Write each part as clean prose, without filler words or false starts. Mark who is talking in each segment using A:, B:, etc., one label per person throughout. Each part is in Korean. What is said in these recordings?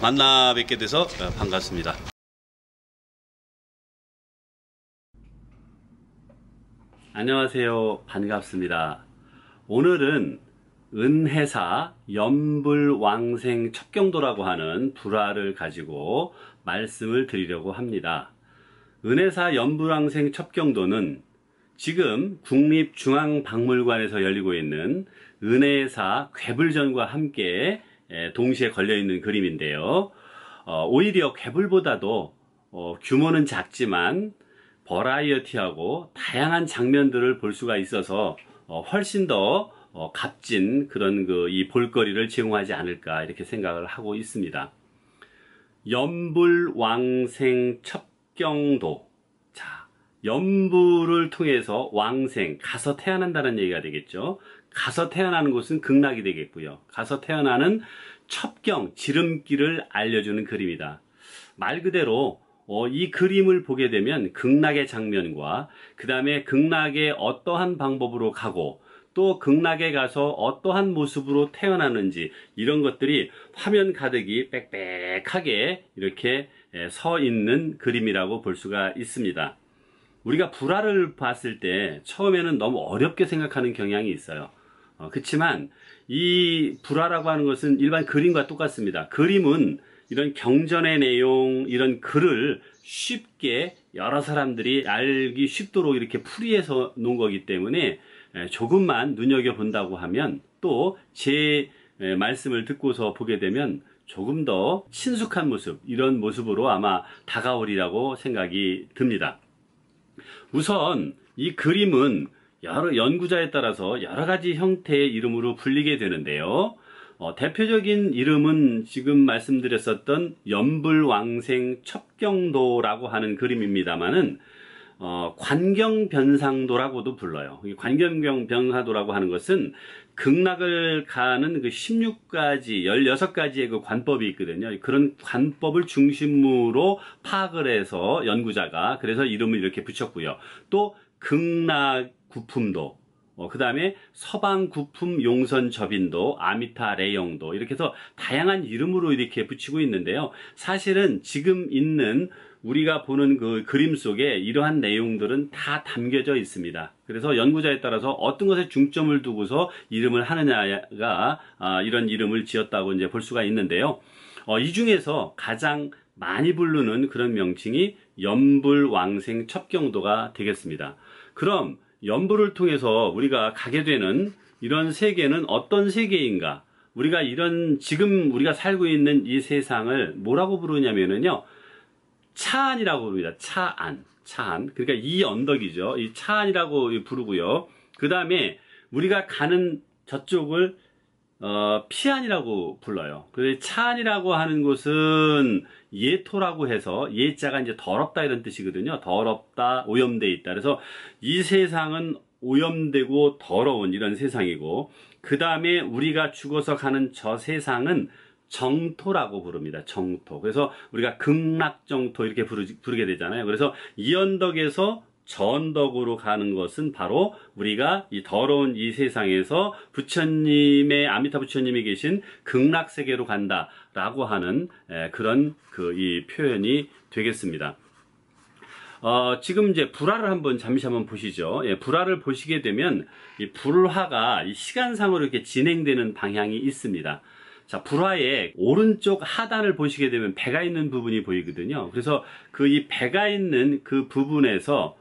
A: 만나 뵙게 돼서 반갑습니다. 안녕하세요. 반갑습니다. 오늘은 은혜사 연불왕생 첩경도라고 하는 불화를 가지고 말씀을 드리려고 합니다. 은혜사 연불왕생 첩경도는 지금 국립중앙박물관에서 열리고 있는 은혜사 괴불전과 함께 동시에 걸려있는 그림인데요. 오히려 괴불보다도 규모는 작지만 버라이어티하고 다양한 장면들을 볼 수가 있어서 훨씬 더 값진 그런 이 볼거리를 제공하지 않을까 이렇게 생각을 하고 있습니다. 연불왕생 첩경도. 자, 연불을 통해서 왕생, 가서 태어난다는 얘기가 되겠죠. 가서 태어나는 곳은 극락이 되겠고요. 가서 태어나는 첩경, 지름길을 알려주는 그림이다. 말 그대로 이 그림을 보게 되면 극락의 장면과 그 다음에 극락의 어떠한 방법으로 가고 또 극락에 가서 어떠한 모습으로 태어나는지 이런 것들이 화면 가득이 빽빽하게 이렇게 서 있는 그림이라고 볼 수가 있습니다. 우리가 불화를 봤을 때 처음에는 너무 어렵게 생각하는 경향이 있어요. 그렇지만 이 불화라고 하는 것은 일반 그림과 똑같습니다. 그림은 이런 경전의 내용, 이런 글을 쉽게 여러 사람들이 알기 쉽도록 이렇게 풀이해서 놓은 거기 때문에 조금만 눈여겨본다고 하면 또 제 말씀을 듣고서 보게 되면 조금 더 친숙한 모습, 이런 모습으로 아마 다가오리라고 생각이 듭니다. 우선 이 그림은 여러 연구자에 따라서 여러 가지 형태의 이름으로 불리게 되는데요. 대표적인 이름은 지금 말씀드렸었던 연불왕생 첩경도라고 하는 그림입니다만은 관경변상도라고도 불러요. 관경변상도라고 하는 것은 극락을 가는 그 16가지, 16가지의 그 관법이 있거든요. 그런 관법을 중심으로 파악을 해서 연구자가 그래서 이름을 이렇게 붙였고요. 또 극락 구품도, 그 다음에 서방구품 용선접인도, 아미타 레영도 이렇게 해서 다양한 이름으로 이렇게 붙이고 있는데요. 사실은 지금 있는 우리가 보는 그 그림 속에 이러한 내용들은 다 담겨져 있습니다. 그래서 연구자에 따라서 어떤 것에 중점을 두고서 이름을 하느냐가 이런 이름을 지었다고 이제 볼 수가 있는데요. 이 중에서 가장 많이 부르는 그런 명칭이 연불왕생 첩경도가 되겠습니다. 그럼 연불을 통해서 우리가 가게 되는 이런 세계는 어떤 세계인가? 우리가 지금 우리가 살고 있는 이 세상을 뭐라고 부르냐면요. 차안이라고 부릅니다. 차안. 그러니까 이 언덕이죠. 이 차안이라고 부르고요. 그 다음에 우리가 가는 저쪽을 피안이라고 불러요. 그래서 차안이라고 하는 곳은 예토라고 해서 예자가 이제 더럽다 이런 뜻이거든요. 더럽다, 오염돼 있다. 그래서 이 세상은 오염되고 더러운 이런 세상이고, 그 다음에 우리가 죽어서 가는 저 세상은 정토라고 부릅니다. 정토. 그래서 우리가 극락정토 이렇게 부르게 되잖아요. 그래서 이 언덕에서 저 언덕으로 가는 것은 바로 우리가 이 더러운 이 세상에서 부처님의, 아미타 부처님이 계신 극락세계로 간다라고 하는 그런 이 표현이 되겠습니다. 지금 이제 불화를 잠시 한번 보시죠. 불화를 보시게 되면 이 불화가 이 시간상으로 이렇게 진행되는 방향이 있습니다. 자, 불화의 오른쪽 하단을 보시게 되면 배가 있는 부분이 보이거든요. 그래서 이 배가 있는 그 부분에서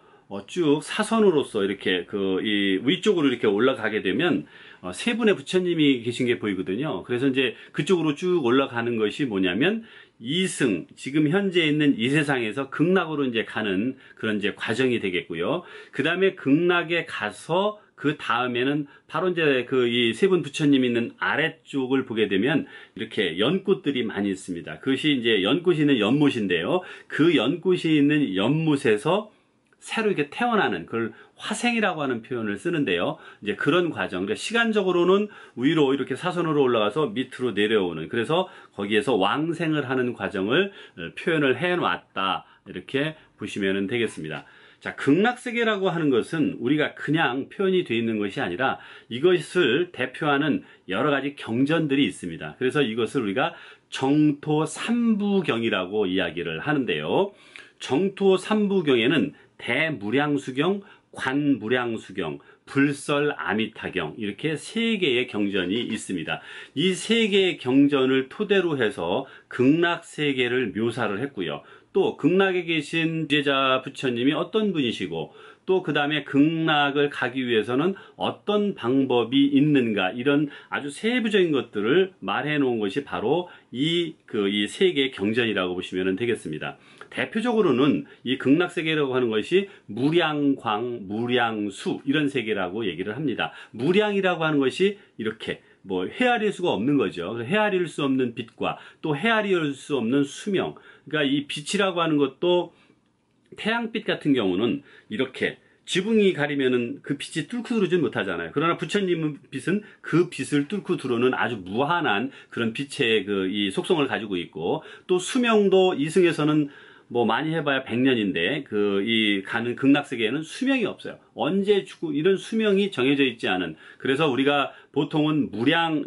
A: 쭉 사선으로서 이렇게 이 위쪽으로 이렇게 올라가게 되면 세 분의 부처님이 계신 게 보이거든요. 그래서 이제 그쪽으로 쭉 올라가는 것이 뭐냐면 이승, 지금 현재 있는 이 세상에서 극락으로 이제 가는 그런 이제 과정이 되겠고요. 그 다음에 극락에 가서 그 다음에는 바로 이제 이 세 분 부처님 있는 아래쪽을 보게 되면 이렇게 연꽃들이 많이 있습니다. 그것이 이제 연꽃이 있는 연못인데요. 그 연꽃이 있는 연못에서 새로 이렇게 태어나는 그걸 화생이라고 하는 표현을 쓰는데요. 이제 그런 과정, 그러니까 시간적으로는 위로 이렇게 사선으로 올라가서 밑으로 내려오는, 그래서 거기에서 왕생을 하는 과정을 표현을 해놨다, 이렇게 보시면 되겠습니다. 자, 극락세계라고 하는 것은 우리가 그냥 표현이 되어 있는 것이 아니라 이것을 대표하는 여러 가지 경전들이 있습니다. 그래서 이것을 우리가 정토 삼부경이라고 이야기를 하는데요. 정토 삼부경에는 대무량수경, 관무량수경, 불설아미타경 이렇게 세 개의 경전이 있습니다. 이 세 개의 경전을 토대로 해서 극락세계를 묘사를 했고요. 또 극락에 계신 제자 부처님이 어떤 분이시고 또 그 다음에 극락을 가기 위해서는 어떤 방법이 있는가 이런 아주 세부적인 것들을 말해 놓은 것이 바로 이 세 개의 경전이라고 보시면 되겠습니다. 대표적으로는 이 극락세계라고 하는 것이 무량광, 무량수 이런 세계라고 얘기를 합니다. 무량이라고 하는 것이 이렇게 뭐 헤아릴 수가 없는 거죠. 헤아릴 수 없는 빛과 또 헤아릴 수 없는 수명. 그러니까 이 빛이라고 하는 것도 태양빛 같은 경우는 이렇게 지붕이 가리면은 그 빛이 뚫고 들어오지 못하잖아요. 그러나 부처님 빛은 그 빛을 뚫고 들어오는 아주 무한한 그런 빛의 이 속성을 가지고 있고 또 수명도 이승에서는 뭐 많이 해봐야 100년인데 이 가는 극락세계에는 수명이 없어요. 언제 죽고 이런 수명이 정해져 있지 않은. 그래서 우리가 보통은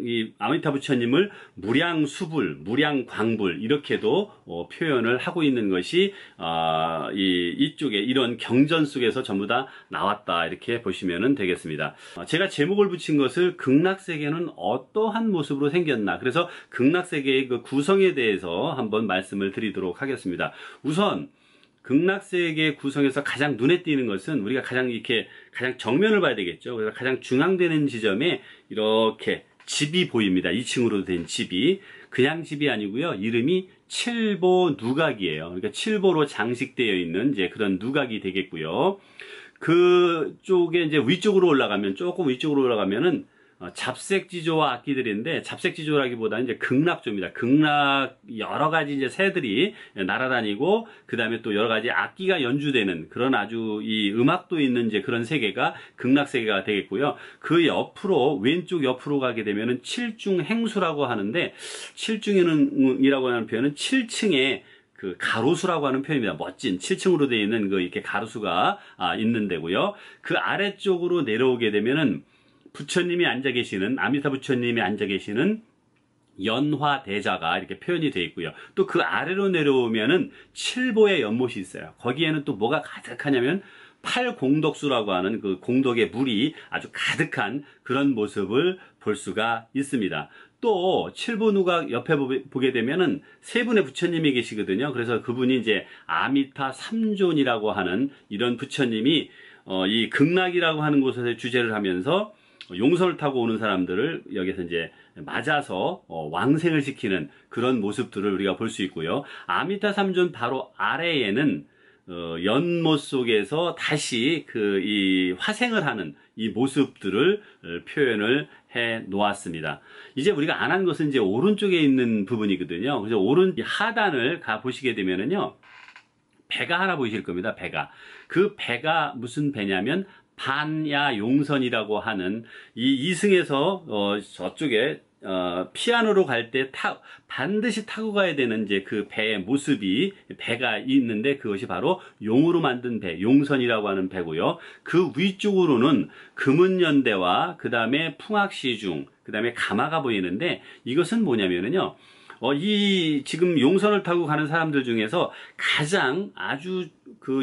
A: 이 아미타 부처님을 무량수불, 무량광불 이렇게도 표현을 하고 있는 것이 이쪽에 이런 경전 속에서 전부 다 나왔다 이렇게 보시면 되겠습니다. 제가 제목을 붙인 것을 극락세계는 어떠한 모습으로 생겼나. 그래서 극락세계의 그 구성에 대해서 한번 말씀을 드리도록 하겠습니다. 우선 극락세계 구성에서 가장 눈에 띄는 것은 우리가 가장 정면을 봐야 되겠죠. 그래서 가장 중앙되는 지점에 이렇게 집이 보입니다. 2층으로 된 집이. 그냥 집이 아니고요. 이름이 칠보 누각이에요. 그러니까 칠보로 장식되어 있는 이제 그런 누각이 되겠고요. 그쪽에 이제 조금 위쪽으로 올라가면은 잡색지조와 악기들인데 잡색지조라기보다는 이제 극락조입니다. 극락 여러 가지 이제 새들이 날아다니고 그 다음에 또 여러 가지 악기가 연주되는 그런 아주 이 음악도 있는 이제 그런 세계가 극락세계가 되겠고요. 그 왼쪽 옆으로 가게 되면은 칠중행수라고 하는데 칠중이라고 하는 표현은 7층에 그 가로수라고 하는 표현입니다. 멋진 7층으로 되어 있는 이렇게 가로수가 있는 데고요. 그 아래쪽으로 내려오게 되면은 부처님이 앉아 계시는 아미타 부처님이 앉아 계시는 연화대자가 이렇게 표현이 되어 있고요. 또 그 아래로 내려오면은 칠보의 연못이 있어요. 거기에는 또 뭐가 가득하냐면 팔공덕수라고 하는 그 공덕의 물이 아주 가득한 그런 모습을 볼 수가 있습니다. 또 칠보누각 옆에 보게 되면은 세 분의 부처님이 계시거든요. 그래서 그분이 이제 아미타 삼존이라고 하는 이런 부처님이 이 극락이라고 하는 곳에서 주제를 하면서 용선을 타고 오는 사람들을 여기서 이제 맞아서 왕생을 시키는 그런 모습들을 우리가 볼 수 있고요. 아미타 삼존 바로 아래에는 연못 속에서 다시 이 화생을 하는 이 모습들을 표현을 해 놓았습니다. 이제 우리가 안 한 것은 이제 오른쪽에 있는 부분이거든요. 그래서 오른 하단을 가 보시게 되면은요, 배가 하나 보이실 겁니다. 배가. 그 배가 무슨 배냐면 반야용선이라고 하는 이 이승에서 저쪽에 피안으로 갈 때 반드시 타고 가야 되는 이제 그 배의 모습이 배가 있는데 그것이 바로 용으로 만든 배, 용선이라고 하는 배고요. 그 위쪽으로는 금은연대와 그 다음에 풍악시중, 그 다음에 가마가 보이는데 이것은 뭐냐면은요. 이 지금 용선을 타고 가는 사람들 중에서 가장 아주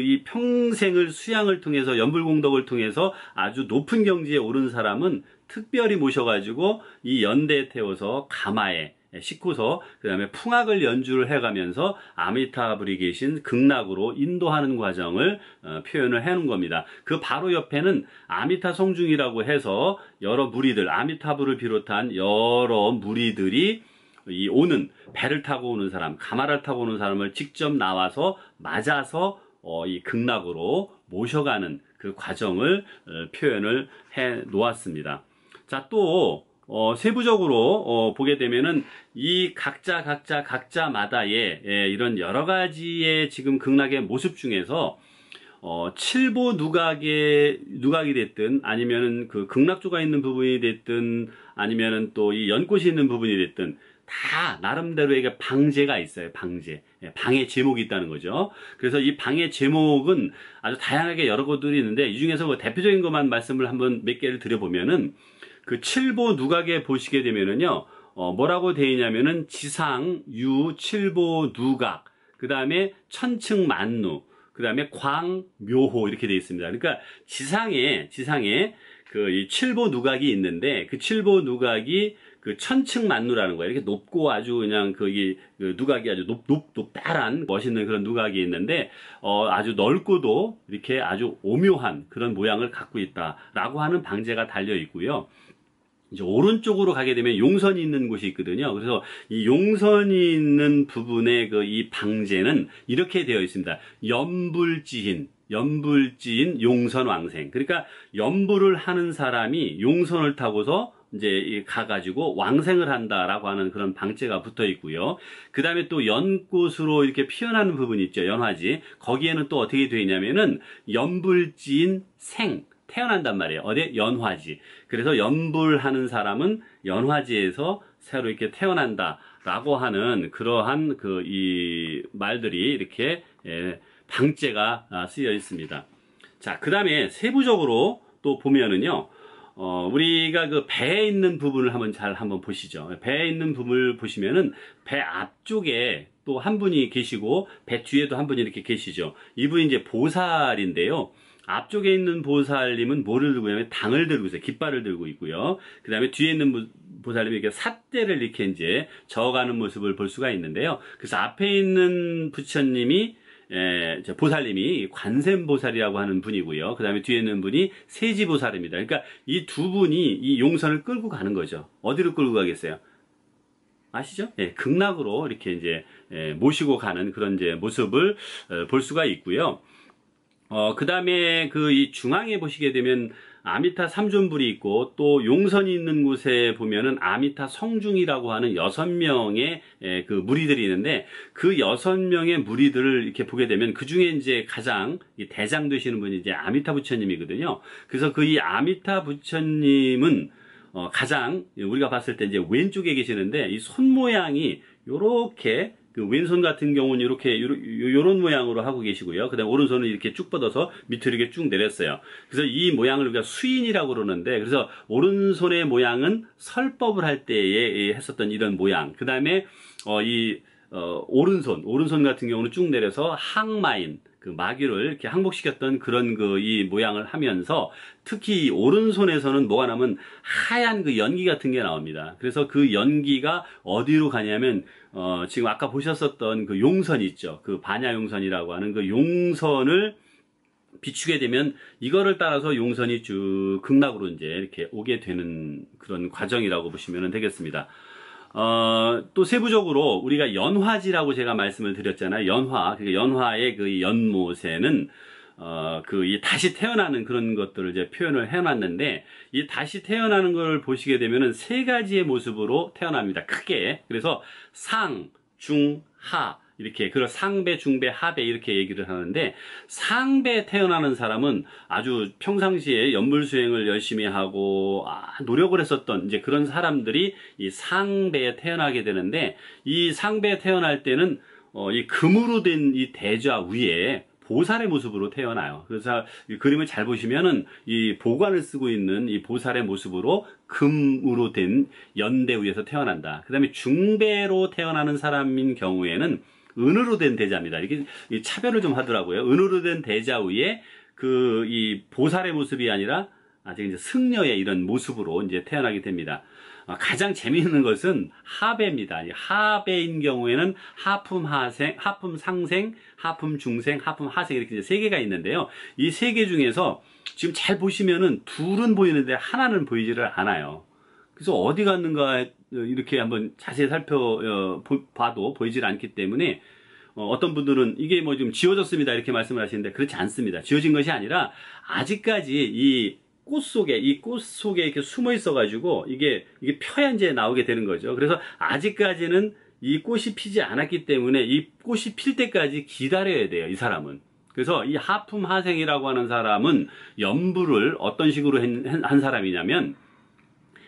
A: 이 평생을 수양을 통해서 연불공덕을 통해서 아주 높은 경지에 오른 사람은 특별히 모셔가지고 이 연대에 태워서 가마에 싣고서 그 다음에 풍악을 연주를 해가면서 아미타불이 계신 극락으로 인도하는 과정을 표현을 해놓은 겁니다. 그 바로 옆에는 아미타 성중이라고 해서 여러 무리들, 아미타불을 비롯한 여러 무리들이 오는 배를 타고 오는 사람, 가마를 타고 오는 사람을 직접 나와서 맞아서 이 극락으로 모셔가는 그 과정을 표현을 해 놓았습니다. 자, 또 세부적으로 보게 되면은 이 각자마다의 이런 여러 가지의 지금 극락의 모습 중에서 칠보 누각이 됐든 아니면은 그 극락조가 있는 부분이 됐든 아니면은 또 이 연꽃이 있는 부분이 됐든 다 나름대로의 방제가 있어요. 방제. 예, 방의 제목이 있다는 거죠. 그래서 이 방의 제목은 아주 다양하게 여러 것들이 있는데 이 중에서 뭐 대표적인 것만 말씀을 한번 몇 개를 드려보면은 그 칠보 누각에 보시게 되면은요, 뭐라고 되어 있냐면은 지상, 유, 칠보 누각, 그 다음에 천층 만루, 그 다음에 광, 묘호 이렇게 되어 있습니다. 그러니까 지상에 그 이 칠보 누각이 있는데 그 칠보 누각이 그 천층 만루라는 거예요. 이렇게 높고 아주 그냥 그 누각이 아주 높다란 멋있는 그런 누각이 있는데 아주 넓고도 이렇게 아주 오묘한 그런 모양을 갖고 있다라고 하는 방제가 달려 있고요. 이제 오른쪽으로 가게 되면 용선이 있는 곳이 있거든요. 그래서 이 용선이 있는 부분의 그 이 방제는 이렇게 되어 있습니다. 연불지인 용선왕생. 그러니까 연불을 하는 사람이 용선을 타고서 이제 가가지고 왕생을 한다라고 하는 그런 방제가 붙어 있고요. 그 다음에 또 연꽃으로 이렇게 피어나는 부분이 있죠. 연화지. 거기에는 또 어떻게 되어 있냐면은 연불지인 태어난단 말이에요. 어디? 연화지. 그래서 연불하는 사람은 연화지에서 새로 이렇게 태어난다라고 하는 그러한 이 말들이 이렇게 방제가 쓰여 있습니다. 자, 그 다음에 세부적으로 또 보면은요, 우리가 그 배에 있는 부분을 한번 보시죠. 배에 있는 부분을 보시면은 배 앞쪽에 또 한 분이 계시고 배 뒤에도 한 분이 이렇게 계시죠. 이분이 이제 보살인데요. 앞쪽에 있는 보살님은 뭐를 들고 있냐면 당을 들고 있어요. 깃발을 들고 있고요. 그 다음에 뒤에 있는 보살님이 이렇게 삿대를 이렇게 이제 저어가는 모습을 볼 수가 있는데요. 그래서 앞에 있는 부처님이 보살님이 관세음보살이라고 하는 분이고요. 그 다음에 뒤에 있는 분이 세지보살입니다. 그러니까 이 두 분이 이 용선을 끌고 가는 거죠. 어디로 끌고 가겠어요? 아시죠? 예, 극락으로 이렇게 이제 모시고 가는 그런 이제 모습을 볼 수가 있고요. 그 다음에 이 중앙에 보시게 되면 아미타 삼존불이 있고 또 용선이 있는 곳에 보면은 아미타 성중이라고 하는 6명의 그 무리들이 있는데 그 6명의 무리들을 이렇게 보게 되면 그 중에 이제 가장 대장 되시는 분이 이제 아미타 부처님이거든요. 그래서 이 아미타 부처님은 가장 우리가 봤을 때 이제 왼쪽에 계시는데 이 손 모양이 요렇게 그 왼손 같은 경우는 이렇게 요런 모양으로 하고 계시고요. 그다음 오른손은 이렇게 쭉 뻗어서 밑으로 이렇게 쭉 내렸어요. 그래서 이 모양을 우리가 수인이라고 그러는데 그래서 오른손의 모양은 설법을 할 때에 했었던 이런 모양. 그다음에 오른손 같은 경우는 쭉 내려서 항마인 그 마귀를 이렇게 항복시켰던 그런 이 모양을 하면서 특히 오른손에서는 뭐가 나면 하얀 그 연기 같은 게 나옵니다. 그래서 그 연기가 어디로 가냐면 지금 아까 보셨었던 그 용선 있죠. 그 반야용선이라고 하는 그 용선을 비추게 되면 이거를 따라서 용선이 쭉 극락으로 이제 이렇게 오게 되는 그런 과정이라고 보시면 되겠습니다. 또 세부적으로 우리가 연화지라고 제가 말씀을 드렸잖아요. 그러니까 연화의 그 연못에는 이 다시 태어나는 그런 것들을 이제 표현을 해놨는데 이 다시 태어나는 걸 보시게 되면은 3가지의 모습으로 태어납니다. 크게. 그래서 상, 중, 하 이렇게 상배, 중배, 하배 이렇게 얘기를 하는데 상배 태어나는 사람은 아주 평상시에 연불수행을 열심히 하고 노력을 했었던 이제 그런 사람들이 이 상배에 태어나게 되는데 이 상배에 태어날 때는 이 금으로 된 이 대좌 위에 보살의 모습으로 태어나요. 그래서 이 그림을 잘 보시면은 이 보관을 쓰고 있는 이 보살의 모습으로 금으로 된 연대 위에서 태어난다. 그 다음에 중배로 태어나는 사람인 경우에는 은으로 된 대자입니다. 이게 차별을 좀 하더라고요. 은으로 된 대자 위에 이 보살의 모습이 아니라 아직 이제 승려의 이런 모습으로 이제 태어나게 됩니다. 가장 재미있는 것은 하배입니다. 하배인 경우에는 하품 상생, 하품 중생, 하품 하생 이렇게 이제 3개가 있는데요. 이 3개 중에서 지금 잘 보시면은 둘은 보이는데 하나는 보이지를 않아요. 그래서 어디 갔는가 이렇게 한번 자세히 살펴봐도 보이질 않기 때문에 어떤 분들은 이게 뭐 좀 지워졌습니다 이렇게 말씀을 하시는데 그렇지 않습니다. 지워진 것이 아니라 아직까지 이 꽃 속에 이렇게 숨어 있어 가지고 이게 펴야 이제 나오게 되는 거죠. 그래서 아직까지는 이 꽃이 피지 않았기 때문에 이 꽃이 필 때까지 기다려야 돼요, 이 사람은. 그래서 이 하품 하생이라고 하는 사람은 연부를 어떤 식으로 한 사람이냐면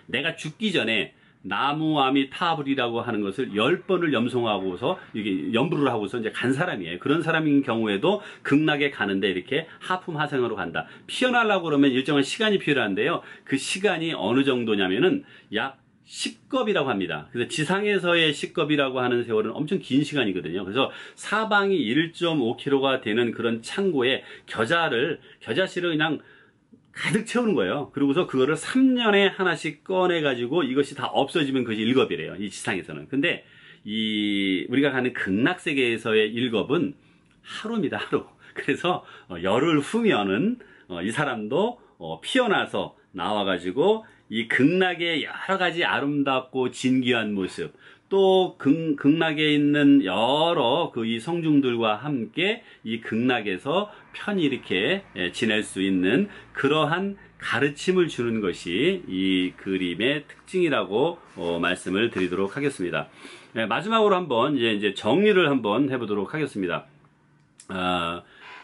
A: 내가 죽기 전에 나무 아미타불이라고 하는 것을 10번을 염송하고서 이게 연부를 하고서 이제 간 사람이에요. 그런 사람인 경우에도 극락에 가는데 이렇게 하품하생으로 간다. 피어나려고 그러면 일정한 시간이 필요한데요. 그 시간이 어느 정도냐면은 약 10겁이라고 합니다. 그래서 지상에서의 10겁이라고 하는 세월은 엄청 긴 시간이거든요. 그래서 사방이 1.5km가 되는 그런 창고에 겨자씨를 그냥 가득 채우는 거예요. 그러고서 그거를 3년에 하나씩 꺼내가지고 이것이 다 없어지면 그것이 1겁이래요. 이 지상에서는. 근데 우리가 가는 극락세계에서의 1겁은 하루입니다, 하루. 그래서 열흘 후면은 이 사람도 피어나서 나와가지고 이 극락의 여러 가지 아름답고 진귀한 모습, 또 극락에 있는 여러 이 성중들과 함께 이 극락에서 편히 이렇게 지낼 수 있는 그러한 가르침을 주는 것이 이 그림의 특징이라고 말씀을 드리도록 하겠습니다. 마지막으로 한번 이제 정리를 한번 해보도록 하겠습니다.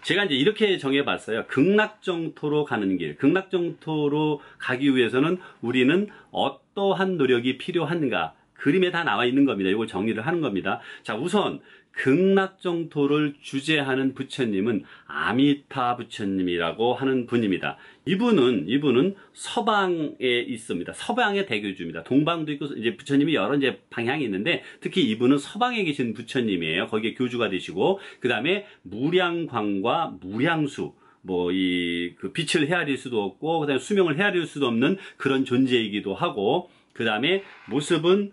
A: 제가 이제 이렇게 정해봤어요. 극락정토로 가는 길. 극락정토로 가기 위해서는 우리는 어떠한 노력이 필요한가? 그림에 다 나와 있는 겁니다. 이걸 정리를 하는 겁니다. 자, 우선 극락정토를 주재하는 부처님은 아미타 부처님이라고 하는 분입니다. 이분은 서방에 있습니다. 서방의 대교주입니다. 동방도 있고 이제 부처님이 여러 이제 방향이 있는데 특히 이분은 서방에 계신 부처님이에요. 거기에 교주가 되시고 그다음에 무량광과 무량수 그 빛을 헤아릴 수도 없고 그다음에 수명을 헤아릴 수도 없는 그런 존재이기도 하고 그다음에 모습은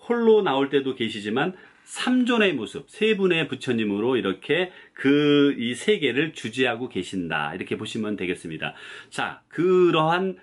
A: 홀로 나올 때도 계시지만 3존의 모습, 세 분의 부처님으로 이렇게 이 세계를 주재하고 계신다. 이렇게 보시면 되겠습니다. 자, 그러한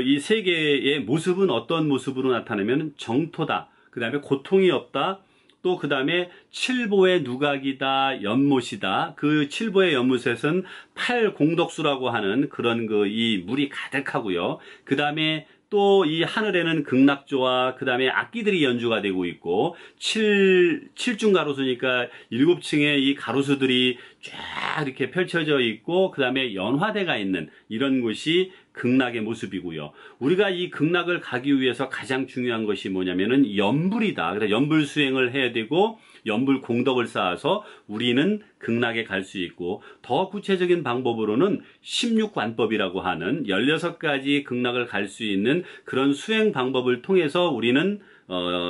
A: 이 세계의 모습은 어떤 모습으로 나타내면 정토다. 그 다음에 고통이 없다. 또 그 다음에 칠보의 누각이다, 연못이다. 그 칠보의 연못에서는 팔공덕수라고 하는 그런 이 물이 가득하고요. 그 다음에 또 이 하늘에는 극락조와 그 다음에 악기들이 연주가 되고 있고 7중 가로수니까 7층의 이 가로수들이 쫙 이렇게 펼쳐져 있고 그 다음에 연화대가 있는 이런 곳이 극락의 모습이고요. 우리가 이 극락을 가기 위해서 가장 중요한 것이 뭐냐면은 연불이다. 그래서 연불 수행을 해야 되고 연불 공덕을 쌓아서 우리는 극락에 갈 수 있고 더 구체적인 방법으로는 16관법이라고 하는 16가지 극락을 갈 수 있는 그런 수행 방법을 통해서 우리는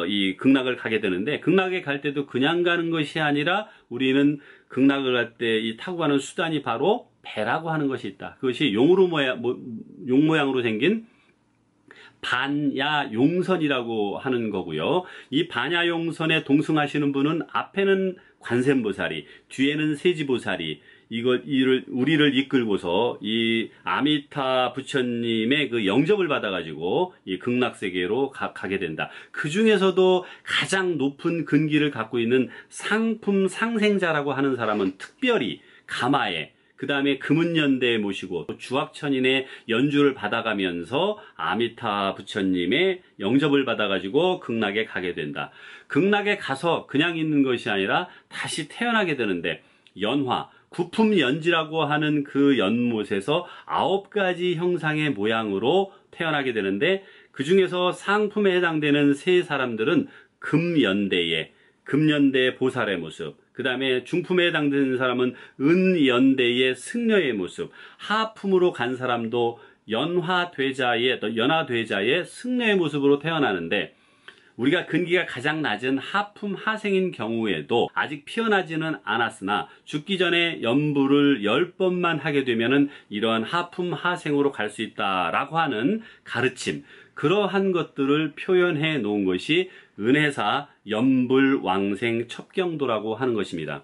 A: 이 극락을 가게 되는데 극락에 갈 때도 그냥 가는 것이 아니라 우리는 극락을 갈 때 이 타고 가는 수단이 바로 배라고 하는 것이 있다. 그것이 용 모양으로 생긴 반야용선이라고 하는 거고요. 이 반야용선에 동승하시는 분은 앞에는 관세음보살이, 뒤에는 세지보살이 우리를 이끌고서 이 아미타 부처님의 그 영접을 받아가지고 이 극락세계로 가게 된다. 그 중에서도 가장 높은 근기를 갖고 있는 상품 상생자라고 하는 사람은 특별히 가마에 그 다음에 금은연대에 모시고 주악천인의 연주를 받아가면서 아미타 부처님의 영접을 받아가지고 극락에 가게 된다. 극락에 가서 그냥 있는 것이 아니라 다시 태어나게 되는데 연화, 구품연지라고 하는 그 연못에서 9가지 형상의 모양으로 태어나게 되는데 그 중에서 상품에 해당되는 세 사람들은 금연대의 보살의 모습, 그 다음에 중품에 해당되는 사람은 은연대의 승려의 모습, 하품으로 간 사람도 연화되자의 승려의 모습으로 태어나는데 우리가 근기가 가장 낮은 하품 하생인 경우에도 아직 피어나지는 않았으나 죽기 전에 연부를 10번만 하게 되면은 이러한 하품 하생으로 갈 수 있다라고 하는 가르침, 그러한 것들을 표현해 놓은 것이 은혜사 연불왕생 첩경도라고 하는 것입니다.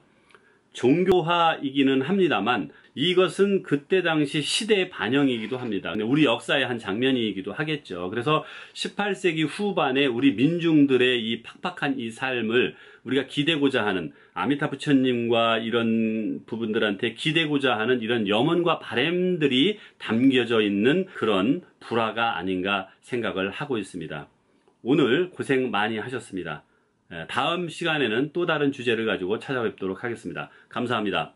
A: 종교화이기는 합니다만 이것은 그때 당시 시대의 반영이기도 합니다. 우리 역사의 한 장면이기도 하겠죠. 그래서 18세기 후반에 우리 민중들의 이 팍팍한 이 삶을 우리가 기대고자 하는 아미타 부처님과 이런 부분들한테 기대고자 하는 이런 염원과 바람들이 담겨져 있는 그런 불화가 아닌가 생각을 하고 있습니다. 오늘 고생 많이 하셨습니다. 다음 시간에는 또 다른 주제를 가지고 찾아뵙도록 하겠습니다. 감사합니다.